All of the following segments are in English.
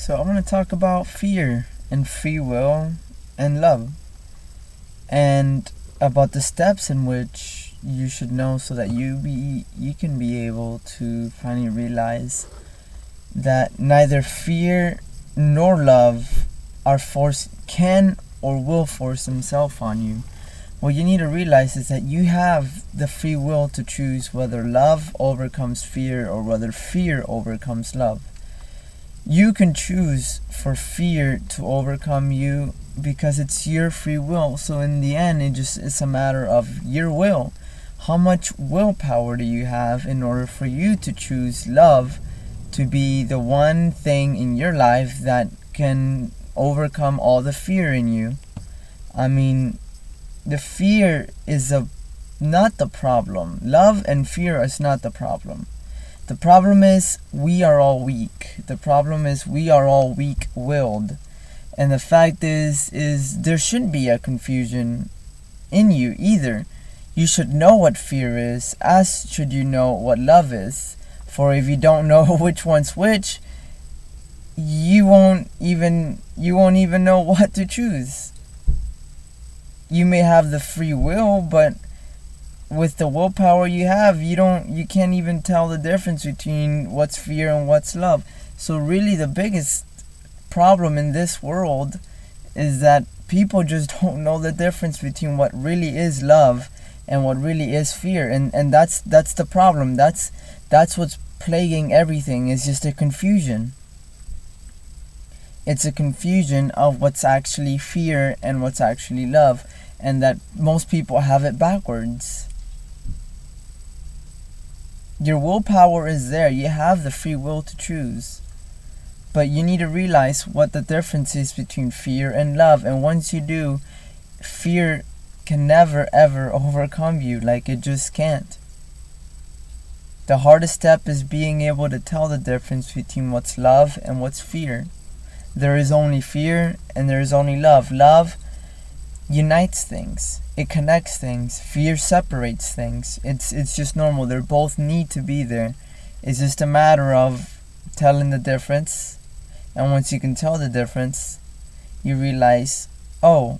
So I want to talk about fear and free will and love, and about the steps in which you should know so that you can be able to finally realize that neither fear nor love can or will force themselves on you. What you need to realize is that you have the free will to choose whether love overcomes fear or whether fear overcomes love. You can choose for fear to overcome you because it's your free will. So in the end, it's a matter of your will. How much willpower do you have in order for you to choose love to be the one thing in your life that can overcome all the fear in you? I mean, the fear is not the problem. Love and fear is not the problem. The problem is we are all weak. The problem is we are all weak-willed. And the fact is there shouldn't be a confusion in you either. You should know what fear is, as should you know what love is. For if you don't know which one's which, you won't even know what to choose. You may have the free will, but with the willpower you have, you can't even tell the difference between what's fear and what's love. So really the biggest problem in this world is that people just don't know the difference between what really is love and what really is fear. And that's the problem. That's what's plaguing everything, is just a confusion. It's a confusion of what's actually fear and what's actually love, and that most people have it backwards. Your willpower is there. You have the free will to choose. But you need to realize what the difference is between fear and love. And once you do, fear can never ever overcome you. Like, it just can't. The hardest step is being able to tell the difference between what's love and what's fear. There is only fear and there is only love. Love unites things. It connects things. Fear separates things. It's just normal. They both need to be there. It's just a matter of telling the difference. And once you can tell the difference, you realize, oh,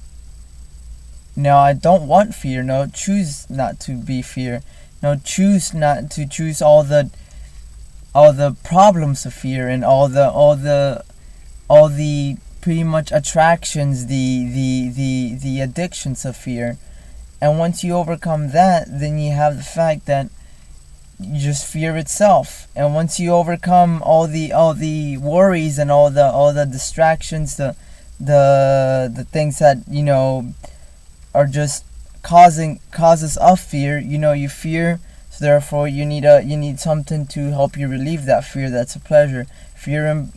now I don't want fear. No, choose not to be fear. No, choose not to choose all the problems of fear and all the pretty much attractions, the addictions of fear. And once you overcome that, then you have the fact that you just fear itself. And once you overcome all the worries and all the distractions, the things that are just causes of fear, you fear, so therefore you need something to help you relieve that fear. That's a pleasure. Fear and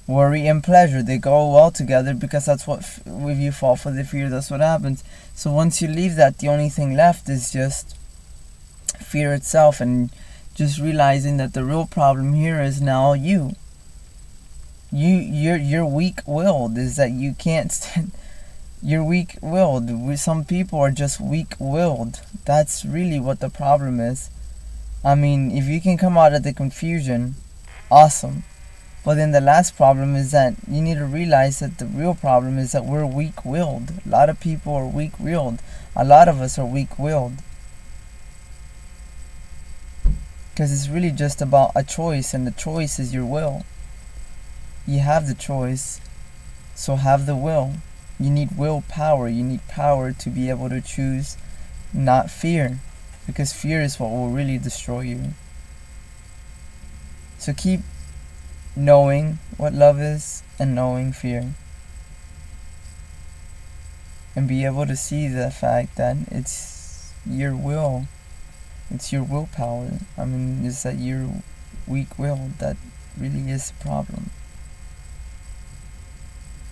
worry and pleasure, they go well together, because that's what, if you fall for the fear, that's what happens. So once you leave that, the only thing left is just fear itself, and just realizing that the real problem here is now you're weak-willed, is that you can't stand. You're weak-willed. Some people are just weak-willed. That's really what the problem is. I mean, if you can come out of the confusion, awesome. But then the last problem is that you need to realize that the real problem is that we're weak-willed. A lot of people are weak-willed. A lot of us are weak-willed. Because it's really just about a choice, and the choice is your will. You have the choice, so have the will. You need willpower. You need power to be able to choose not fear, because fear is what will really destroy you. So keep knowing what love is and knowing fear, and be able to see the fact that it's your will, it's your willpower. I mean, it's that you're weak-willed that really is the problem.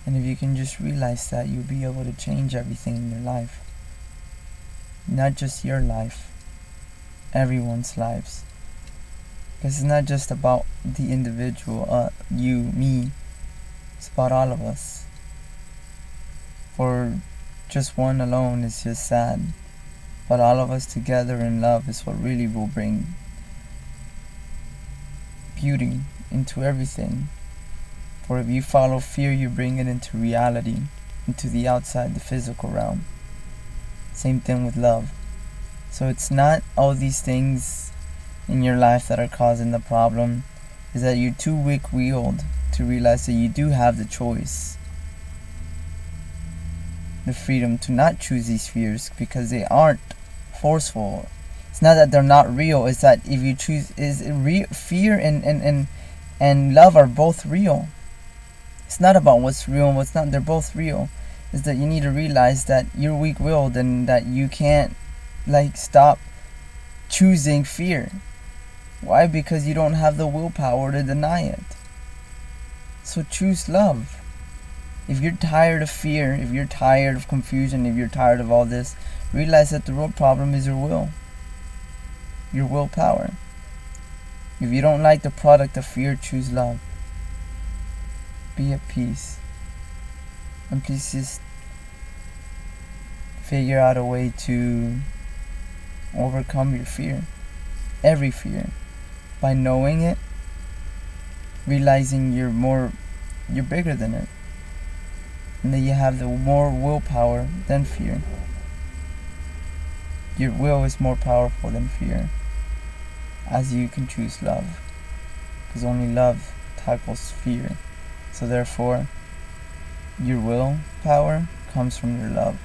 And if you can just realize that, you'll be able to change everything in your life. Not just your life, everyone's lives. Because it's not just about the individual, you, me. It's about all of us. For just one alone is just sad. But all of us together in love is what really will bring beauty into everything. For if you follow fear, you bring it into reality, into the outside, the physical realm. Same thing with love. So it's not all these things in your life that are causing the problem. Is that you're too weak-willed to realize that you do have the choice, the freedom to not choose these fears, because they aren't forceful. It's not that they're not real. It's that if you choose, fear and love are both real. It's not about what's real and what's not. They're both real. Is that you need to realize that you're weak-willed and that you can't stop choosing fear. Why? Because you don't have the willpower to deny it. So choose love. If you're tired of fear, if you're tired of confusion, if you're tired of all this, realize that the real problem is your will. Your willpower. If you don't like the product of fear, choose love. Be at peace. And please just figure out a way to overcome your fear. Every fear. By knowing it, realizing you're bigger than it, and that you have the more willpower than fear. Your will is more powerful than fear, as you can choose love, because only love tackles fear. So therefore, your willpower comes from your love.